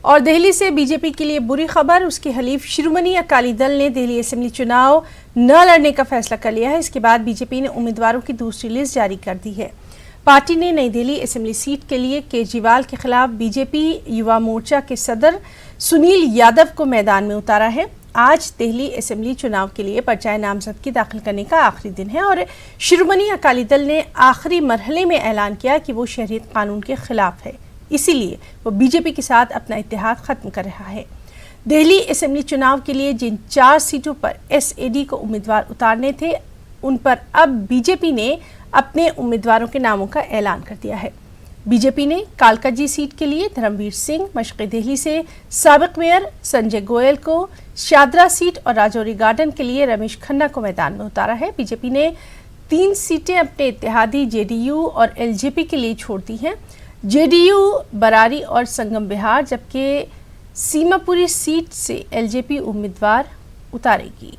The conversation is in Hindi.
और दिल्ली से बीजेपी के लिए बुरी खबर, उसकी हलीफ शिरोमणि अकाली दल ने दिल्ली असेंबली चुनाव न लड़ने का फैसला कर लिया है। इसके बाद बीजेपी ने उम्मीदवारों की दूसरी लिस्ट जारी कर दी है। पार्टी ने नई दिल्ली असेंबली सीट के लिए केजरीवाल के खिलाफ बीजेपी युवा मोर्चा के सदर सुनील यादव को मैदान में उतारा है। आज दिल्ली असेंबली चुनाव के लिए पर्चाए नामजदगी दाखिल करने का आखिरी दिन है और शिरोमणि अकाली दल ने आखिरी मरहले में ऐलान किया कि वो शहरियत कानून के खिलाफ है, इसीलिए वो बीजेपी के साथ अपना इत्तेहाद खत्म कर रहा है। दिल्ली असेंबली चुनाव के लिए जिन 4 सीटों पर एसएडी को उम्मीदवार उतारने थे, उन पर अब बीजेपी ने अपने उम्मीदवारों के नामों का ऐलान कर दिया है। बीजेपी ने कालकाजी सीट के लिए धर्मवीर सिंह, मशरक़ी दिल्ली से साबिक मेयर संजय गोयल को, शादरा सीट और राजौरी गार्डन के लिए रमेश खन्ना को मैदान में उतारा है। बीजेपी ने 3 सीटें अपने इत्तेहादी जेडीयू और एलजेपी के लिए छोड़ दी हैं। जेडीयू बरारी और संगम बिहार, जबकि सीमापुरी सीट से एलजेपी उम्मीदवार उतारेगी।